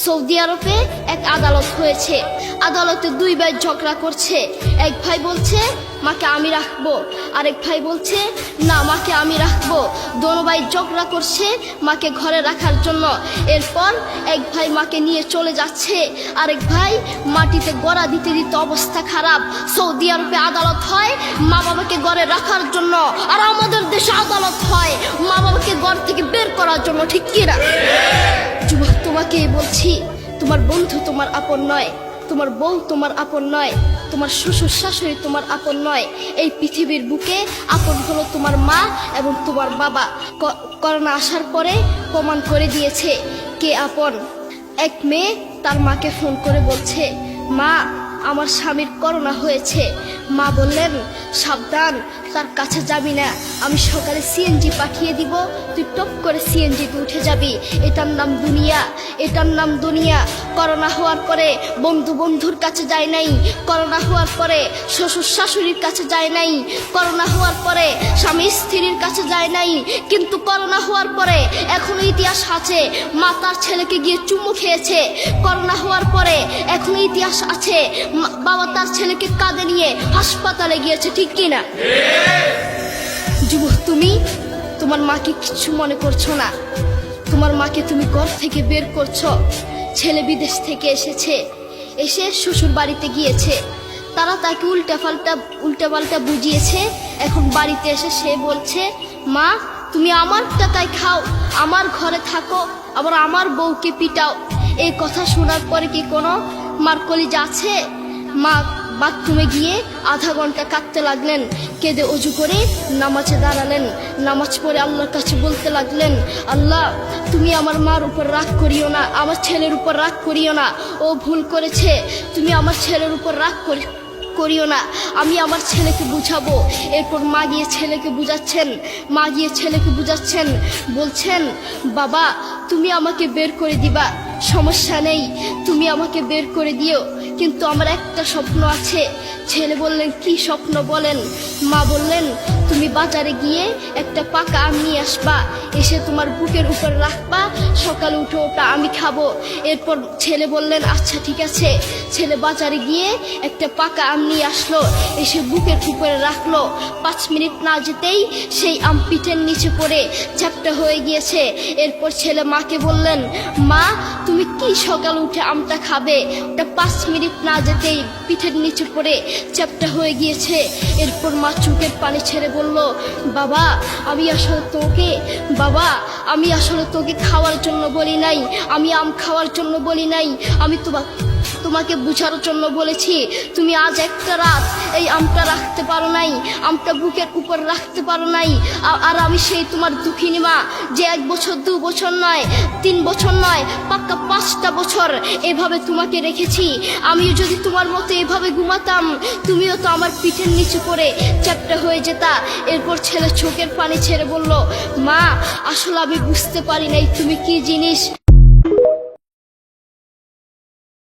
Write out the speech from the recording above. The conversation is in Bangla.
সৌদি আরবে এক আদালত হয়েছে। আদালতে দুই ভাই ঝগড়া করছে। এক ভাই বলছে মাকে আমি রাখবো, আরেক ভাই বলছে না মাকে আমি রাখবো। দোনো ভাই ঝগড়া করছে মাকে ঘরে রাখার জন্য। এরপর এক ভাই মাকে নিয়ে চলে যাচ্ছে, আরেক ভাই মাটিতে গড়া দিতে দিতে অবস্থা খারাপ। সৌদি আরবে আদালত হয় মা বাবাকে ঘরে রাখার জন্য, আর আমাদের দেশে আদালত হয় মা বাবাকে ঘর থেকে বের করার জন্য, ঠিক কিনা? যুবক, তোমাকেই বলছি, তোমার বন্ধু তোমার আপন নয়, তোমার বউ তোমার আপন নয়, তোমার শ্বশুর শাশুড়ি তোমার আপন নয়। এই পৃথিবীর বুকে আপন হলো তোমার মা এবং তোমার বাবা। করোনা আসার পরে প্রমাণ করে দিয়েছে কে আপন। এক মেয়ে তার মাকে ফোন করে বলছে, মা আমার স্বামীর করোনা হয়েছে। মা বললেন সাবধান, তার কাছে যাবি না, আমি সকালে সিএনজি পাঠিয়ে দিব, তুই টপ করে সিএনজিতে উঠে যাবি। এটার নাম দুনিয়া, এটার নাম দুনিয়া। করোনা হওয়ার পরে বন্ধু বন্ধুর কাছে যায় নাই, করোনা হওয়ার পরে শ্বশুর শাশুড়ির কাছে যায় নাই, করোনা হওয়ার পরে স্বামী স্ত্রীর কাছে যায় নাই, কিন্তু করোনা হওয়ার পরে এখনো ইতিহাস আছে মা তার ছেলেকে গিয়ে চুমু খেয়েছে। করোনা হওয়ার পরে এখনো ইতিহাস আছে বাবা তার ছেলেকে কাঁধে নিয়ে হাসপাতালে গিয়েছে, ঠিক কিনা? যুবক, তুমি তোমার মাকে কিছু মনে করছো না। তোমার মাকে তুমি ঘর থেকে বের করছো। ছেলে বিদেশ থেকে এসেছে, এসে শ্বশুর বাড়িতে গিয়েছে, তারা তাকে উল্টা পাল্টা বুঝিয়েছে। এখন বাড়িতে এসে সে বলছে, মা তুমি আমার টাকায় খাও, আমার ঘরে থাকো, আবার আমার বউকে পিটাও। এই কথা শোনার পরে কি কোনো মার কলিজা আছে? মা বাথরুমে গিয়ে আধা ঘন্টা কাঁদতে লাগলেন। কেঁদে অজু করে নামাজে দাঁড়ালেন। নামাজ পড়ে আল্লাহর কাছে বলতে লাগলেন, আল্লাহ তুমি আমার মার উপর রাগ করিও না, আমার ছেলের উপর রাগ করিও না, ও ভুল করেছে, তুমি আমার ছেলের উপর রাগ করিও না, আমি আমার ছেলেকে বুঝাবো। এরপর মা গিয়ে ছেলেকে বুঝাচ্ছেন, বলছেন বাবা তুমি আমাকে বের করে দিবা, সমস্যা নেই, তুমি আমাকে বের করে দিও, কিন্তু আমার একটা স্বপ্ন আছে। ছেলে বললেন কি স্বপ্ন বলেন? মা বললেন তুমি বাজারে গিয়ে একটা পাকা আম নিয়ে আসবা, এসে তোমার বুকের উপর রাখবা, সকালে উঠে ওটা আমি খাবো। এরপর ছেলে বললেন আচ্ছা ঠিক আছে। ছেলে বাজারে গিয়ে একটা পাকা আম নিয়ে আসলো, এসে বুকের উপরে রাখলো। 5 মিনিট না যেতেই সেই আম পিঠের নিচে পড়ে চ্যাপ্টা হয়ে গিয়েছে। এরপর ছেলে মাকে বললেন, মা তুমি কি সকালে উঠে আমটা খাবে? ওটা 5 মিনিট না যেতেই পিঠের নিচে পড়ে চ্যাপ্টা হয়ে গিয়েছে। এরপর মা চোখের পানি ছেড়ে বলল, বাবা আমি আসলে তোকে খাওয়ার জন্য বলি নাই, আমি আম খাওয়ার জন্য বলি নাই, আমি তোমাকে বুঝার জন্য বলেছি। তুমি আজ একটা রাত এই আমটা রাখতে পারো নাই, আমটা বুকের উপর রাখতে পারো নাই, আর আমি সেই তোমার দুঃখিনী মা যে 1 বছর 2 বছর নয় 3 বছর নয় পাক্কা 5টা বছর এভাবে তোমাকে রেখেছি। আমিও যদি তোমার মতো এভাবে ঘুমাতাম, তুমিও তো আমার পিঠের নিচে পড়ে চ্যাপ্টা হয়ে যেতা। এরপর ছেলে চোখের পানি ছেড়ে বলল, মা আসলে আমি বুঝতে পারি নাই তুমি কি জিনিস।